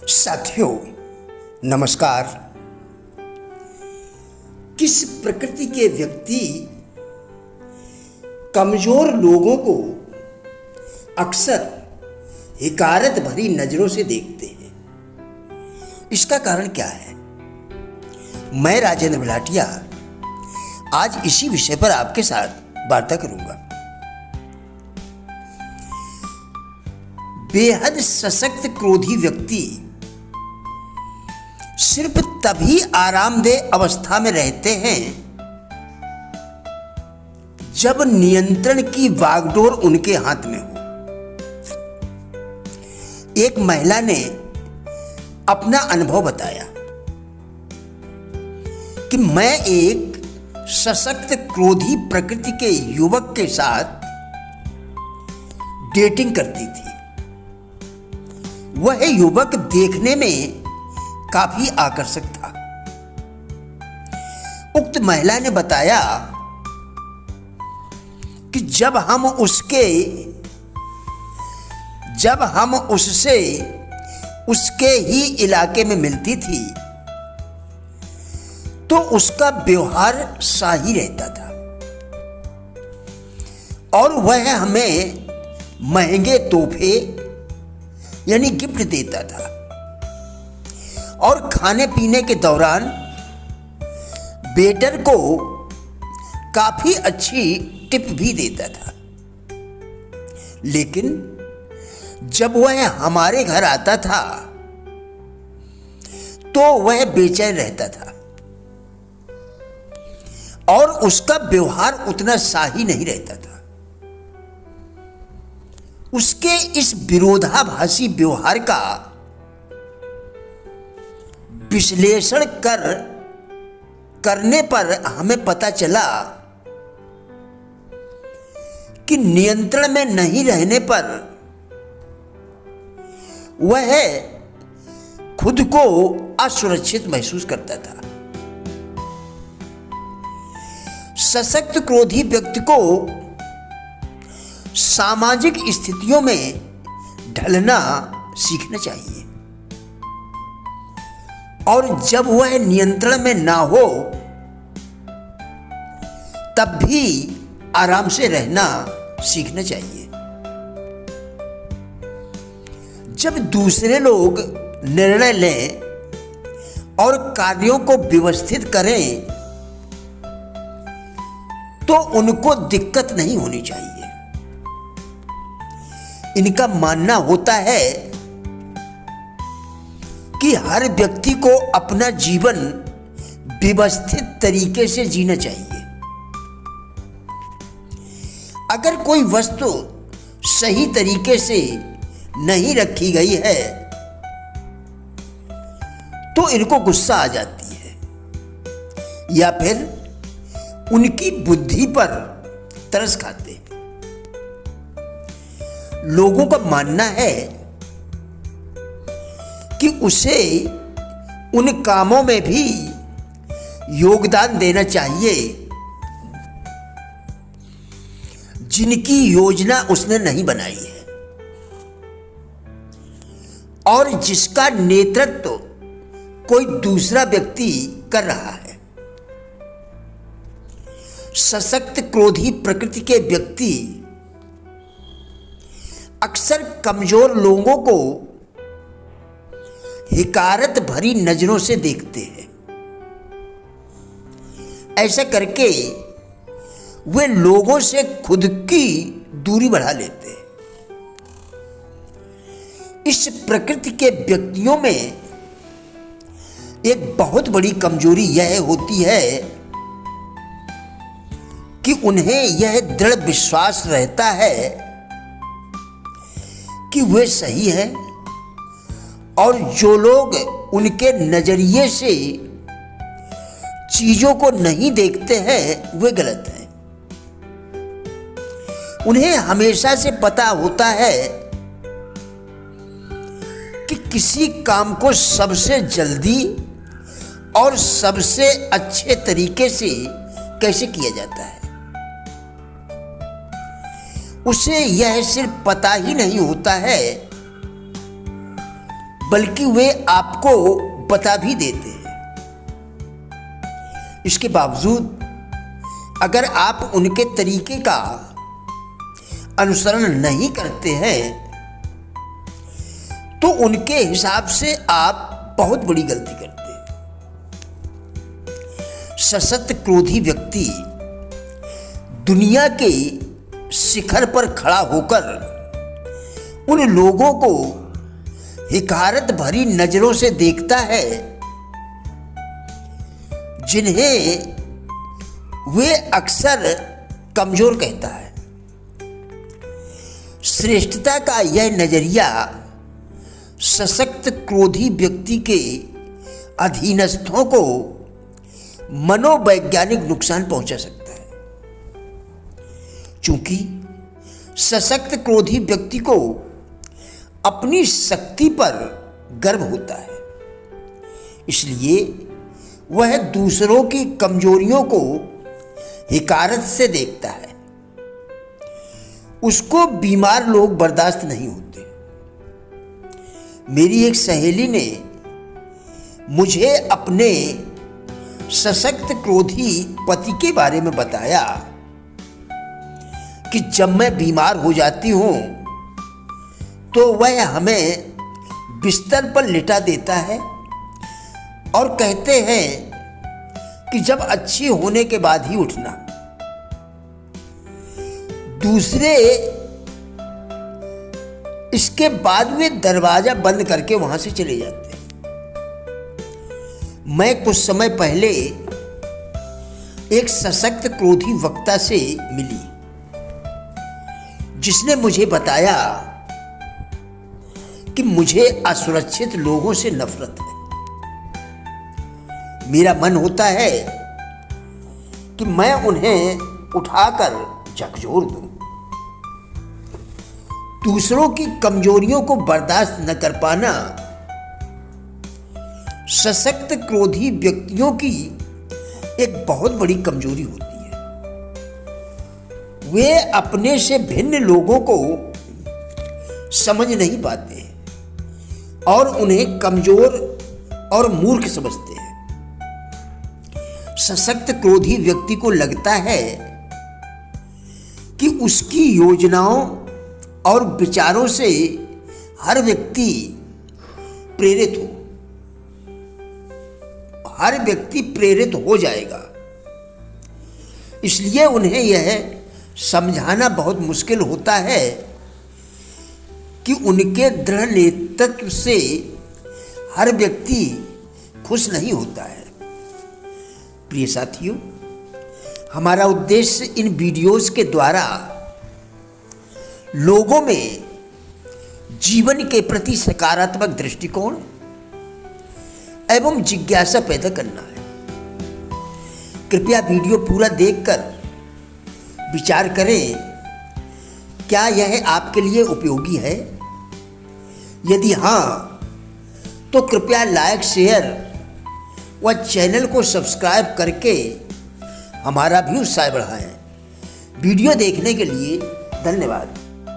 साथियों नमस्कार। किस प्रकृति के व्यक्ति कमजोर लोगों को अक्सर हिकारत भरी नजरों से देखते हैं, इसका कारण क्या है? मैं राजेंद्र बिलाटिया आज इसी विषय पर आपके साथ वार्ता करूंगा। बेहद सशक्त क्रोधी व्यक्ति सिर्फ तभी आरामदेह अवस्था में रहते हैं जब नियंत्रण की बागडोर उनके हाथ में हो। एक महिला ने अपना अनुभव बताया कि मैं एक सशक्त क्रोधी प्रकृति के युवक के साथ डेटिंग करती थी। वह युवक देखने में काफी आकर्षक था। उक्त महिला ने बताया कि जब हम उससे उसके ही इलाके में मिलती थी तो उसका व्यवहार शाही रहता था और वह हमें महंगे तोहफे यानी गिफ्ट देता था और खाने पीने के दौरान वेटर को काफी अच्छी टिप भी देता था। लेकिन जब वह हमारे घर आता था तो वह बेचैन रहता था और उसका व्यवहार उतना शाही नहीं रहता था। उसके इस विरोधाभासी व्यवहार का विश्लेषण करने पर हमें पता चला कि नियंत्रण में नहीं रहने पर वह खुद को असुरक्षित महसूस करता था। सशक्त क्रोधी व्यक्ति को सामाजिक स्थितियों में ढलना सीखना चाहिए और जब वह नियंत्रण में ना हो तब भी आराम से रहना सीखना चाहिए। जब दूसरे लोग निर्णय लें और कार्यों को व्यवस्थित करें तो उनको दिक्कत नहीं होनी चाहिए। इनका मानना होता है कि हर व्यक्ति को अपना जीवन व्यवस्थित तरीके से जीना चाहिए। अगर कोई वस्तु सही तरीके से नहीं रखी गई है तो इनको गुस्सा आ जाती है या फिर उनकी बुद्धि पर तरस खाते हैं। लोगों का मानना है कि उसे उन कामों में भी योगदान देना चाहिए जिनकी योजना उसने नहीं बनाई है और जिसका नेतृत्व कोई दूसरा व्यक्ति कर रहा है। सशक्त क्रोधी प्रकृति के व्यक्ति अक्सर कमजोर लोगों को हिकारत भरी नजरों से देखते हैं। ऐसा करके वे लोगों से खुद की दूरी बढ़ा लेते हैं। इस प्रकृति के व्यक्तियों में एक बहुत बड़ी कमजोरी यह होती है कि उन्हें यह दृढ़ विश्वास रहता है कि वे सही है और जो लोग उनके नजरिए से चीजों को नहीं देखते हैं वे गलत हैं। उन्हें हमेशा से पता होता है कि किसी काम को सबसे जल्दी और सबसे अच्छे तरीके से कैसे किया जाता है। उसे यह सिर्फ पता ही नहीं होता है बल्कि वे आपको बता भी देते हैं। इसके बावजूद अगर आप उनके तरीके का अनुसरण नहीं करते हैं तो उनके हिसाब से आप बहुत बड़ी गलती करते हैं। सशक्त क्रोधी व्यक्ति दुनिया के शिखर पर खड़ा होकर उन लोगों को हिकारत भरी नजरों से देखता है जिन्हें वे अक्सर कमजोर कहता है। श्रेष्ठता का यह नजरिया सशक्त क्रोधी व्यक्ति के अधीनस्थों को मनोवैज्ञानिक नुकसान पहुंचा सकता है, क्योंकि सशक्त क्रोधी व्यक्ति को अपनी शक्ति पर गर्व होता है। इसलिए वह दूसरों की कमजोरियों को हिकारत से देखता है। उसको बीमार लोग बर्दाश्त नहीं होते। मेरी एक सहेली ने मुझे अपने सशक्त क्रोधी पति के बारे में बताया कि जब मैं बीमार हो जाती हूं तो वह हमें बिस्तर पर लिटा देता है और कहते हैं कि जब अच्छी होने के बाद ही उठना। दूसरे इसके बाद वे दरवाजा बंद करके वहां से चले जाते हैं। मैं कुछ समय पहले एक सशक्त क्रोधी वक्ता से मिली जिसने मुझे बताया कि मुझे असुरक्षित लोगों से नफरत है। मेरा मन होता है कि मैं उन्हें उठाकर झकझोर दूं। दूसरों की कमजोरियों को बर्दाश्त न कर पाना सशक्त क्रोधी व्यक्तियों की एक बहुत बड़ी कमजोरी होती है। वे अपने से भिन्न लोगों को समझ नहीं पाते और उन्हें कमजोर और मूर्ख समझते हैं। सशक्त क्रोधी व्यक्ति को लगता है कि उसकी योजनाओं और विचारों से हर व्यक्ति प्रेरित हो जाएगा। इसलिए उन्हें यह समझाना बहुत मुश्किल होता है कि उनके दृढ़ नेतृत्व से हर व्यक्ति खुश नहीं होता है। प्रिय साथियों, हमारा उद्देश्य इन वीडियोस के द्वारा लोगों में जीवन के प्रति सकारात्मक दृष्टिकोण एवं जिज्ञासा पैदा करना है। कृपया वीडियो पूरा देखकर विचार करें, क्या यह आपके लिए उपयोगी है? यदि हाँ, तो कृपया लाइक, शेयर व चैनल को सब्सक्राइब करके हमारा भी उत्साह बढ़ाएं। वीडियो देखने के लिए धन्यवाद।